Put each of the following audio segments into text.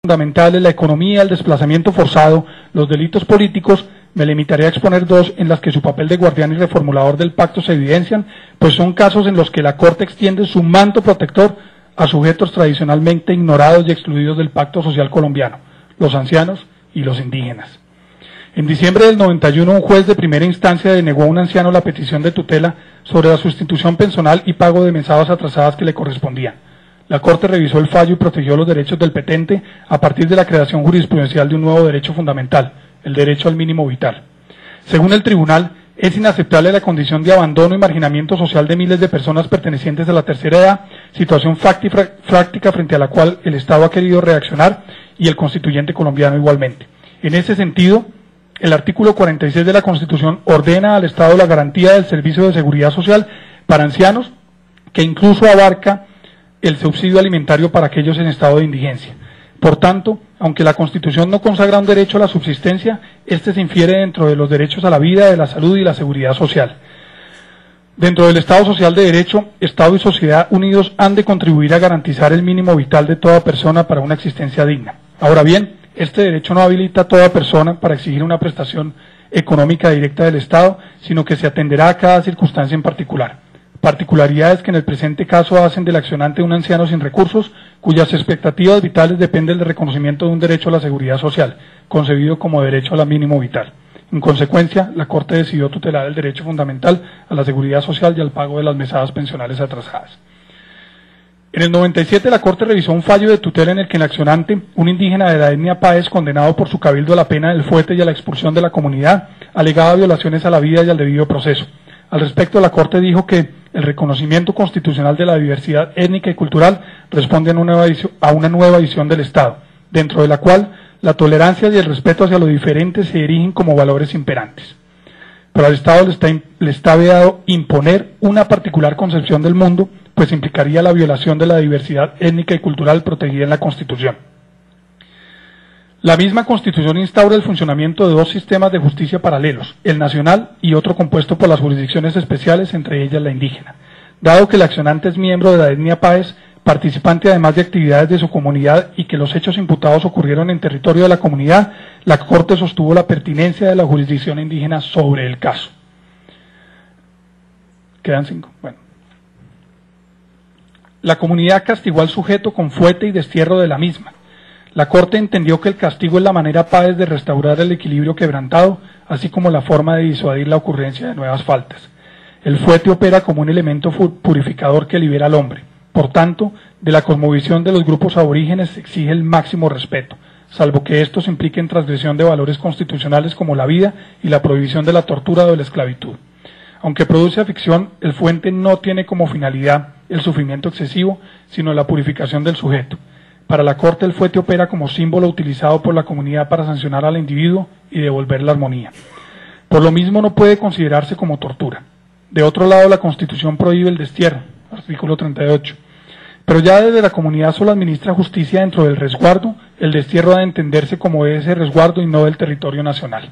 fundamentales, la economía, el desplazamiento forzado, los delitos políticos, me limitaré a exponer dos en las que su papel de guardián y reformulador del pacto se evidencian, pues son casos en los que la Corte extiende su manto protector a sujetos tradicionalmente ignorados y excluidos del pacto social colombiano, los ancianos y los indígenas. En diciembre del 91, un juez de primera instancia denegó a un anciano la petición de tutela sobre la sustitución pensional y pago de mesadas atrasadas que le correspondían. La Corte revisó el fallo y protegió los derechos del petente a partir de la creación jurisprudencial de un nuevo derecho fundamental, el derecho al mínimo vital. Según el tribunal, es inaceptable la condición de abandono y marginamiento social de miles de personas pertenecientes a la tercera edad, situación fáctica frente a la cual el Estado ha querido reaccionar y el constituyente colombiano igualmente. En ese sentido, el artículo 46 de la Constitución ordena al Estado la garantía del servicio de seguridad social para ancianos, que incluso abarca el subsidio alimentario para aquellos en estado de indigencia. Por tanto, aunque la Constitución no consagra un derecho a la subsistencia, este se infiere dentro de los derechos a la vida, de la salud y la seguridad social. Dentro del Estado social de derecho, Estado y sociedad unidos han de contribuir a garantizar el mínimo vital de toda persona para una existencia digna. Ahora bien, este derecho no habilita a toda persona para exigir una prestación económica directa del Estado, sino que se atenderá a cada circunstancia en particular. Particularidades que en el presente caso hacen del accionante un anciano sin recursos, cuyas expectativas vitales dependen del reconocimiento de un derecho a la seguridad social, concebido como derecho a la mínimo vital. En consecuencia, la Corte decidió tutelar el derecho fundamental a la seguridad social y al pago de las mesadas pensionales atrasadas. En el 97, la Corte revisó un fallo de tutela en el que el accionante, un indígena de la etnia Páez, condenado por su cabildo a la pena del fuete y a la expulsión de la comunidad, alegaba violaciones a la vida y al debido proceso. Al respecto, la Corte dijo que el reconocimiento constitucional de la diversidad étnica y cultural responde a una nueva visión del Estado, dentro de la cual la tolerancia y el respeto hacia lo diferente se erigen como valores imperantes. Pero al Estado le está vedado imponer una particular concepción del mundo, pues implicaría la violación de la diversidad étnica y cultural protegida en la Constitución. La misma Constitución instaura el funcionamiento de dos sistemas de justicia paralelos, el nacional y otro compuesto por las jurisdicciones especiales, entre ellas la indígena. Dado que el accionante es miembro de la etnia Páez, participante además de actividades de su comunidad y que los hechos imputados ocurrieron en territorio de la comunidad, la Corte sostuvo la pertinencia de la jurisdicción indígena sobre el caso. Quedan 5. Bueno. La comunidad castigó al sujeto con fuete y destierro de la misma. La Corte entendió que el castigo es la manera Páez de restaurar el equilibrio quebrantado, así como la forma de disuadir la ocurrencia de nuevas faltas. El fuete opera como un elemento purificador que libera al hombre. Por tanto, de la cosmovisión de los grupos aborígenes se exige el máximo respeto, salvo que estos impliquen transgresión de valores constitucionales como la vida y la prohibición de la tortura o de la esclavitud. Aunque produce aflicción, el fuete no tiene como finalidad el sufrimiento excesivo, sino la purificación del sujeto. Para la Corte, el fuete opera como símbolo utilizado por la comunidad para sancionar al individuo y devolver la armonía. Por lo mismo, no puede considerarse como tortura. De otro lado, la Constitución prohíbe el destierro, artículo 38. Pero ya desde la comunidad solo administra justicia dentro del resguardo, el destierro ha de entenderse como ese resguardo y no del territorio nacional.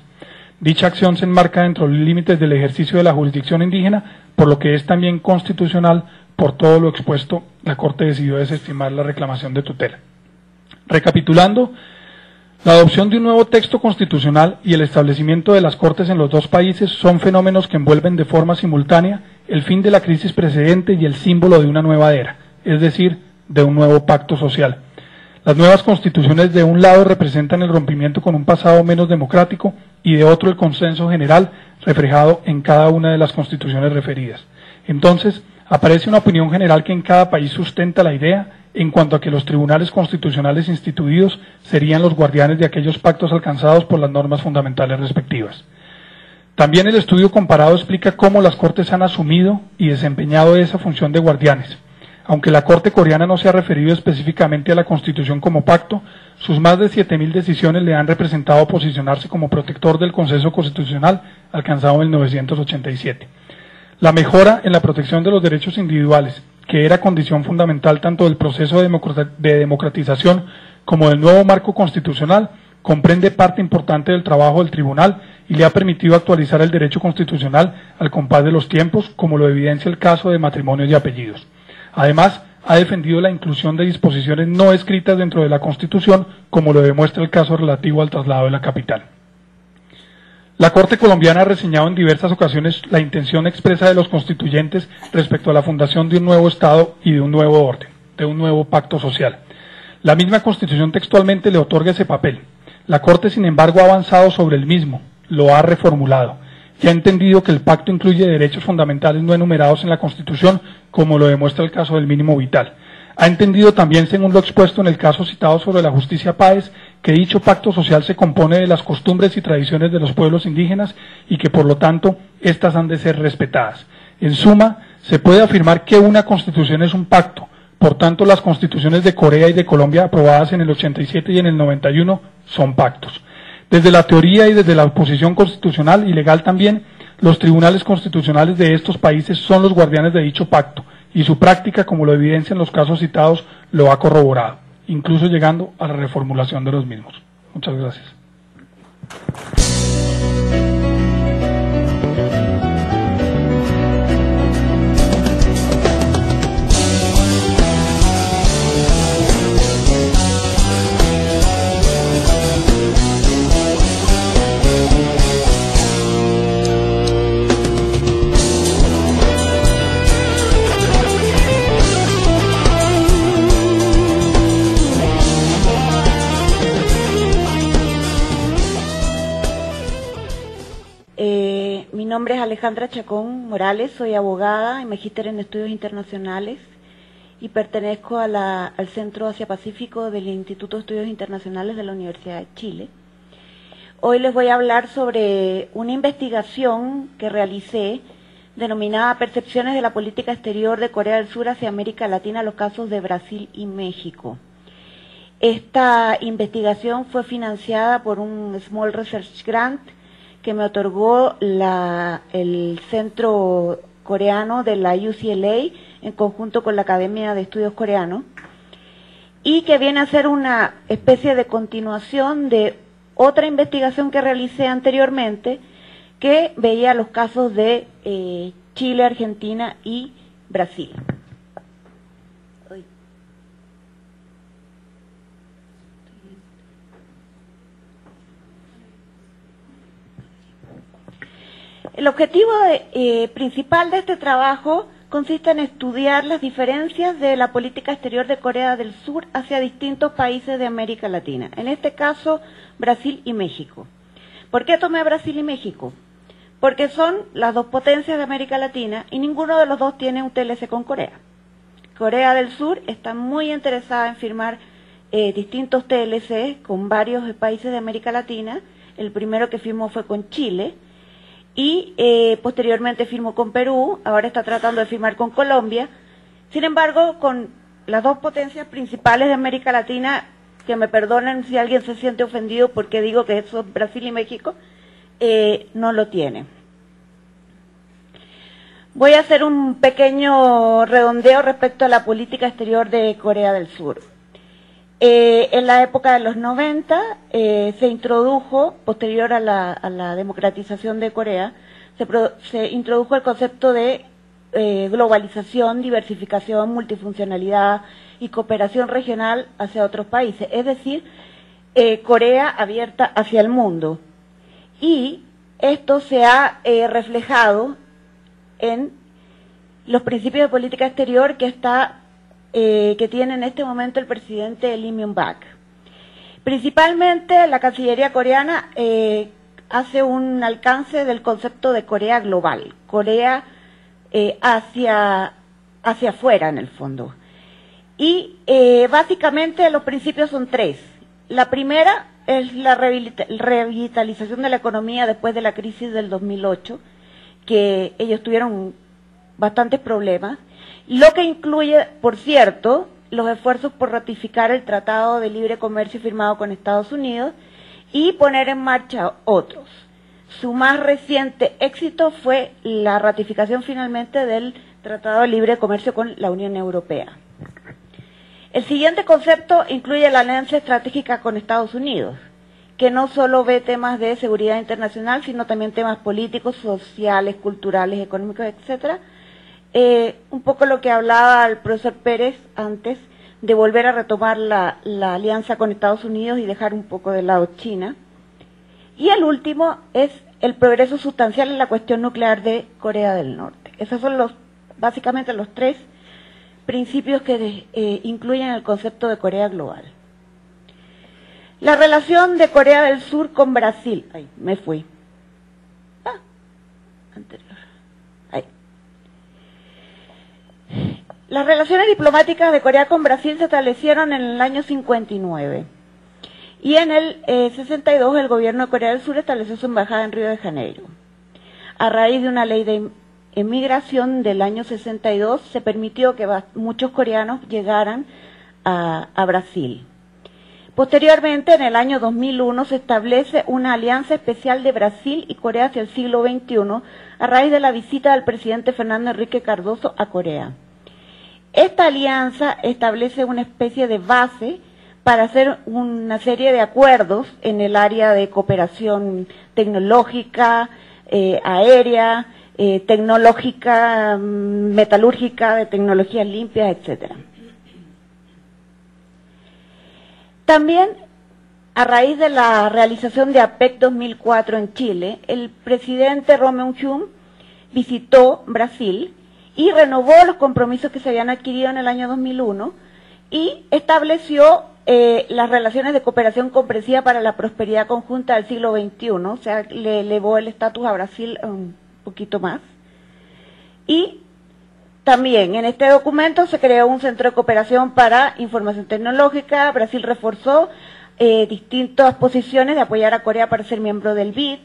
Dicha acción se enmarca dentro de los límites del ejercicio de la jurisdicción indígena, por lo que es también constitucional. Por todo lo expuesto, la Corte decidió desestimar la reclamación de tutela. Recapitulando, la adopción de un nuevo texto constitucional y el establecimiento de las Cortes en los dos países son fenómenos que envuelven de forma simultánea el fin de la crisis precedente y el símbolo de una nueva era, es decir, de un nuevo pacto social. Las nuevas constituciones de un lado representan el rompimiento con un pasado menos democrático y de otro el consenso general reflejado en cada una de las constituciones referidas. Entonces, aparece una opinión general que en cada país sustenta la idea en cuanto a que los tribunales constitucionales instituidos serían los guardianes de aquellos pactos alcanzados por las normas fundamentales respectivas. También el estudio comparado explica cómo las Cortes han asumido y desempeñado esa función de guardianes. Aunque la Corte coreana no se ha referido específicamente a la Constitución como pacto, sus más de 7.000 decisiones le han representado posicionarse como protector del consenso constitucional alcanzado en 1987. La mejora en la protección de los derechos individuales, que era condición fundamental tanto del proceso de democratización como del nuevo marco constitucional, comprende parte importante del trabajo del tribunal y le ha permitido actualizar el derecho constitucional al compás de los tiempos, como lo evidencia el caso de matrimonios y apellidos. Además, ha defendido la inclusión de disposiciones no escritas dentro de la Constitución, como lo demuestra el caso relativo al traslado de la capital. La Corte colombiana ha reseñado en diversas ocasiones la intención expresa de los constituyentes respecto a la fundación de un nuevo Estado y de un nuevo orden, de un nuevo pacto social. La misma Constitución textualmente le otorga ese papel. La Corte, sin embargo, ha avanzado sobre el mismo, lo ha reformulado y ha entendido que el pacto incluye derechos fundamentales no enumerados en la Constitución, como lo demuestra el caso del mínimo vital. Ha entendido también, según lo expuesto en el caso citado sobre la justicia Páez, que dicho pacto social se compone de las costumbres y tradiciones de los pueblos indígenas y que, por lo tanto, éstas han de ser respetadas. En suma, se puede afirmar que una constitución es un pacto. Por tanto, las constituciones de Corea y de Colombia, aprobadas en el 87 y en el 91, son pactos. Desde la teoría y desde la oposición constitucional y legal también, los tribunales constitucionales de estos países son los guardianes de dicho pacto, y su práctica, como lo evidencian los casos citados, lo ha corroborado, incluso llegando a la reformulación de los mismos. Muchas gracias. Mi nombre es Alejandra Chacón Morales, soy abogada y magíster en estudios internacionales y pertenezco al Centro Asia-Pacífico del Instituto de Estudios Internacionales de la Universidad de Chile. Hoy les voy a hablar sobre una investigación que realicé denominada Percepciones de la Política Exterior de Corea del Sur hacia América Latina, los casos de Brasil y México. Esta investigación fue financiada por un Small Research Grant que me otorgó el Centro Coreano de la UCLA en conjunto con la Academia de Estudios Coreanos, y que viene a ser una especie de continuación de otra investigación que realicé anteriormente, que veía los casos de Chile, Argentina y Brasil. El objetivo principal de este trabajo consiste en estudiar las diferencias de la política exterior de Corea del Sur hacia distintos países de América Latina, en este caso Brasil y México. ¿Por qué tomé Brasil y México? Porque son las dos potencias de América Latina y ninguno de los dos tiene un TLC con Corea. Corea del Sur está muy interesada en firmar distintos TLC con varios países de América Latina. El primero que firmó fue con Chile, y posteriormente firmó con Perú, ahora está tratando de firmar con Colombia. Sin embargo, con las dos potencias principales de América Latina, que me perdonen si alguien se siente ofendido porque digo que son Brasil y México, no lo tiene. Voy a hacer un pequeño redondeo respecto a la política exterior de Corea del Sur. En la época de los 90 se introdujo, posterior a la democratización de Corea, se introdujo el concepto de globalización, diversificación, multifuncionalidad y cooperación regional hacia otros países, es decir, Corea abierta hacia el mundo. Y esto se ha reflejado en los principios de política exterior que tiene en este momento el presidente Lee Myung-bak. Principalmente la Cancillería coreana hace un alcance del concepto de Corea global, Corea hacia afuera en el fondo. Y básicamente los principios son tres. La primera es la revitalización de la economía después de la crisis del 2008, que ellos tuvieron bastantes problemas, lo que incluye, por cierto, los esfuerzos por ratificar el Tratado de Libre Comercio firmado con Estados Unidos y poner en marcha otros. Su más reciente éxito fue la ratificación finalmente del Tratado de Libre Comercio con la Unión Europea. El siguiente concepto incluye la alianza estratégica con Estados Unidos, que no solo ve temas de seguridad internacional, sino también temas políticos, sociales, culturales, económicos, etcétera, un poco lo que hablaba el profesor Pérez antes, de volver a retomar la alianza con Estados Unidos y dejar un poco de lado China. Y el último es el progreso sustancial en la cuestión nuclear de Corea del Norte. Esos son básicamente los tres principios que incluyen el concepto de Corea global. La relación de Corea del Sur con Brasil. Ay, me fui. Anterior. Ahí. Las relaciones diplomáticas de Corea con Brasil se establecieron en el año 59. Y en el 62 el gobierno de Corea del Sur estableció su embajada en Río de Janeiro. A raíz de una ley de emigración del año 62 se permitió que muchos coreanos llegaran a Brasil. Posteriormente, en el año 2001, se establece una alianza especial de Brasil y Corea hacia el siglo XXI a raíz de la visita del presidente Fernando Henrique Cardoso a Corea. Esta alianza establece una especie de base para hacer una serie de acuerdos en el área de cooperación tecnológica, aérea, tecnológica, metalúrgica, de tecnologías limpias, etcétera. También, a raíz de la realización de APEC 2004 en Chile, el presidente Roh Moo-hyun visitó Brasil y renovó los compromisos que se habían adquirido en el año 2001 y estableció las relaciones de cooperación comprensiva para la prosperidad conjunta del siglo XXI, o sea, le elevó el estatus a Brasil un poquito más. Y también en este documento se creó un centro de cooperación para información tecnológica. Brasil reforzó distintas posiciones de apoyar a Corea para ser miembro del BID.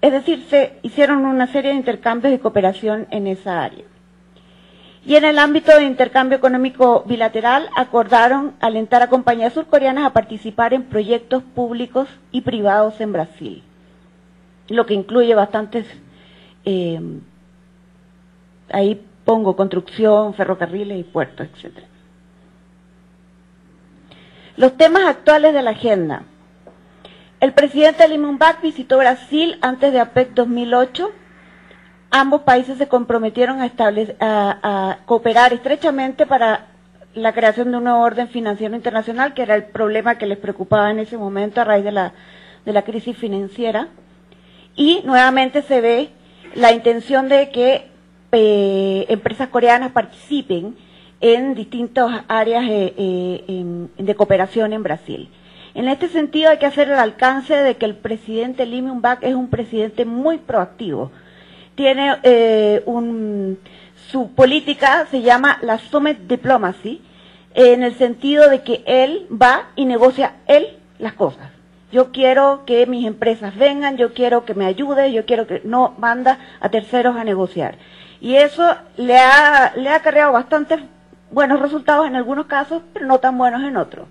Es decir, se hicieron una serie de intercambios y cooperación en esa área. Y en el ámbito de intercambio económico bilateral acordaron alentar a compañías surcoreanas a participar en proyectos públicos y privados en Brasil, lo que incluye bastantes, ahí pongo construcción, ferrocarriles y puertos, etc. Los temas actuales de la agenda. El presidente Lee Myung-bak visitó Brasil antes de APEC 2008. Ambos países se comprometieron a cooperar estrechamente para la creación de un nuevo orden financiero internacional, que era el problema que les preocupaba en ese momento a raíz de la crisis financiera. Y nuevamente se ve la intención de que empresas coreanas participen en distintas áreas de cooperación en Brasil. En este sentido hay que hacer el alcance de que el presidente Lee Myung-bak es un presidente muy proactivo. Tiene su política se llama la Summit Diplomacy, en el sentido de que él va y negocia las cosas. Yo quiero que mis empresas vengan, yo quiero que me ayude, yo quiero que no manda a terceros a negociar. Y eso le ha acarreado bastantes buenos resultados en algunos casos, pero no tan buenos en otros.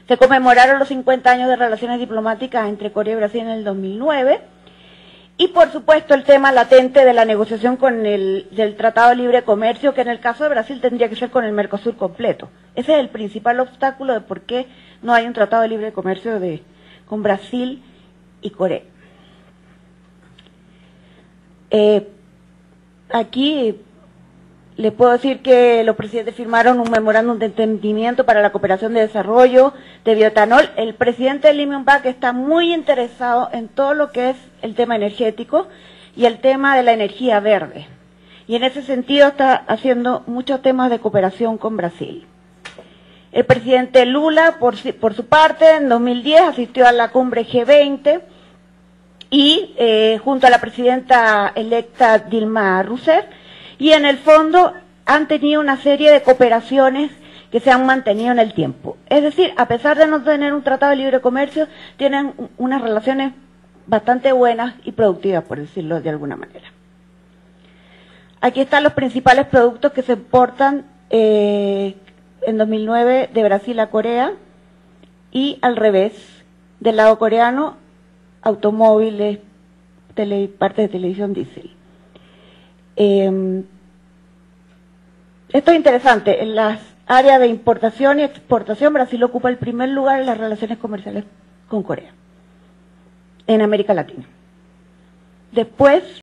Se conmemoraron los 50 años de relaciones diplomáticas entre Corea y Brasil en el 2009. Y por supuesto el tema latente de la negociación del Tratado de Libre Comercio, que en el caso de Brasil tendría que ser con el Mercosur completo. Ese es el principal obstáculo de por qué no hay un Tratado de Libre Comercio con Brasil y Corea. Aquí les puedo decir que los presidentes firmaron un memorándum de entendimiento para la cooperación de desarrollo de bioetanol. El presidente Lee Myung-bak está muy interesado en todo lo que es el tema energético y el tema de la energía verde. Y en ese sentido está haciendo muchos temas de cooperación con Brasil. El presidente Lula, por su parte, en 2010 asistió a la cumbre G20 y junto a la presidenta electa Dilma Rousseff, y en el fondo han tenido una serie de cooperaciones que se han mantenido en el tiempo. Es decir, a pesar de no tener un tratado de libre comercio, tienen unas relaciones bastante buenas y productivas, por decirlo de alguna manera. Aquí están los principales productos que se exportan en 2009 de Brasil a Corea y al revés, del lado coreano, automóviles, partes de televisión, diésel. Esto es interesante. En las áreas de importación y exportación, Brasil ocupa el primer lugar en las relaciones comerciales con Corea, en América Latina. Después